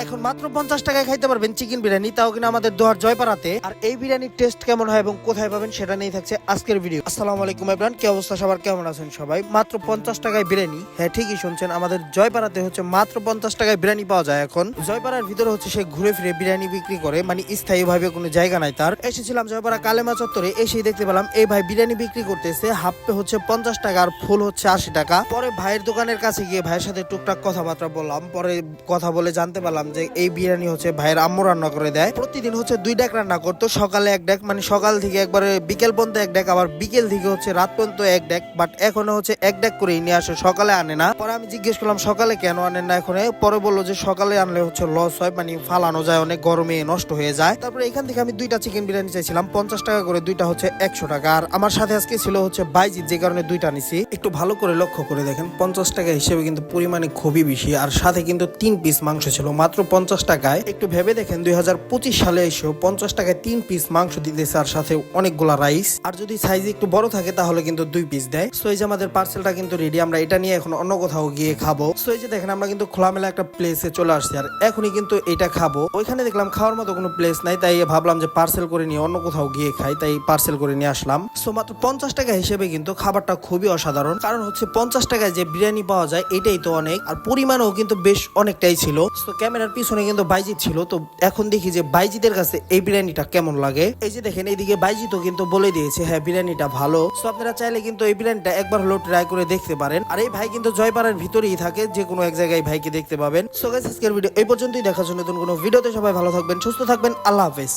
এখন মাত্র 50 টাকায় খাইতে পারবেন চিকেন বিরিয়ানি, তাও কিনা আমাদের দোহার জয়পাড়াতে। আর এই বিরিয়ানির টেস্ট কেমন হয় এবং কোথায় পাবেন সেটা নিয়ে থাকছে আজকের ভিডিও। আসসালামু আলাইকুম এভরিওয়ান, কি অবস্থা সবার, কেমন আছেন সবাই? মাত্র 50 টাকায় বিরিয়ানি, হ্যাঁ ঠিকই শুনছেন, আমাদের জয়পাড়াতে হচ্ছে মাত্র 50 টাকায় বিরিয়ানি পাওয়া যায়। এখন জয়পাড়ার ভিতরে হচ্ছে সে ঘুরে ফিরে বিরিয়ানি বিক্রি করে, মানে স্থায়ী ভাবে কোনো জায়গা নাই তার। এসেছিলাম জয়পাড়া কালেমা চত্বরে, এসেই দেখতে পেলাম এই ভাই বিরিয়ানি বিক্রি করতেছে। হাফ হচ্ছে 50 টাকা আর ফুল হচ্ছে 80 টাকা। পরে ভাইয়ের দোকানের কাছে গিয়ে ভাইয়ের সাথে টুকটাক কথাবার্তা বললাম। পরে কথা বলে জানতে পারলাম যে এই বিরিয়ানি হচ্ছে ভাইয়ের আম্মু রান্না করে দেয়। প্রতিদিন হচ্ছে 2 ডেক রান্না করতো, সকালে 1 ডেক, মানে সকাল থেকে একবারে বিকেল পর্যন্ত 1 ডেক, আবার বিকেল থেকে হচ্ছে রাত পর্যন্ত 1 ডেক। বাট এখনো হচ্ছে 1 ডেক করেই নিয়ে আসে, সকালে আনে না। পরে আমি জিজ্ঞেস করলাম সকালে কেন আনেন না এখন? পরে বললো যে সকালে আনলে হচ্ছে লস হয়, মানে ফালানো যায় অনেক, গরমে নষ্ট হয়ে যায়। তারপরে এখান থেকে আমি 2টা চিকেন বিরিয়ানি চাইছিলাম, 50 টাকা করে, 2টা হচ্ছে 100 টাকা। আর আমার সাথে আজকে ছিল হচ্ছে বাইজিৎ, যে কারণে 2টা নিছি। একটু ভালো করে লক্ষ্য করে দেখেন, 50 টাকা হিসেবে কিন্তু পরিমাণে খুবই বেশি। আর সাথে কিন্তু 3 পিস মাংস ছিল মাত্র 50 টাকায়। একটু ভেবে দেখেন 2025 সালে এসেও 50 টাকায় 3 পিস মাংস দিতেছে, আর সাথে অনেকগুলা রাইস। আর যদি সাইজ একটু বড় থাকে তাহলে কিন্তু 2 পিস দেয়। সো এই যে আমাদের পার্সেলটা কিন্তু রেডি, আমরা এটা নিয়ে এখন অন্য কোথাও গিয়ে খাবো। সো এই যে দেখেন আমরা কিন্তু খোলামেলা একটা প্লেসে চলে আসছি, আর এখনই কিন্তু এটা খাবো। ওইখানে দেখলাম খাওয়ার মতো কোনো প্লেস নাই, তাই ভাবলাম যে পার্সেল করে নিয়ে অন্য কোথাও গিয়ে খাই, তাই পার্সেল করে নিয়ে আসলাম। সো মাত্র 50 টাকা হিসেবে কিন্তু খাবারটা খুবই অসাধারণ, কারণ হচ্ছে 50 টাকায় যে বিরিয়ানি পাওয়া যায় এটাই তো অনেক, আর পরিমাণও কিন্তু বেশ অনেকটাই ছিল। তো ক্যামেরার পিছনে কিন্তু বাইজিৎ ছিল, তো এখন দেখি যে বাইজিতের কাছে এই বিরিয়ানিটা কেমন লাগে। এই যে দেখেন এইদিকে বাইজিতও কিন্তু বলে দিয়েছে হ্যাঁ বিরিয়ানিটা ভালো। তো আপনারা চাইলে কিন্তু এই বিরিয়ানিটা একবার হলো ট্রাই করে দেখতে পারেন। আর এই ভাই কিন্তু জয়পাড়ার ভিতরেই থাকে, যে কোনো এক জায়গায় ভাইকে দেখতে পাবেন। সো গাইস আজকের ভিডিও এই পর্যন্তই, দেখার জন্য নতুন কোনো ভিডিওতে সবাই ভালো থাকবেন, সুস্থ থাকবেন, আল্লাহ হাফেজ।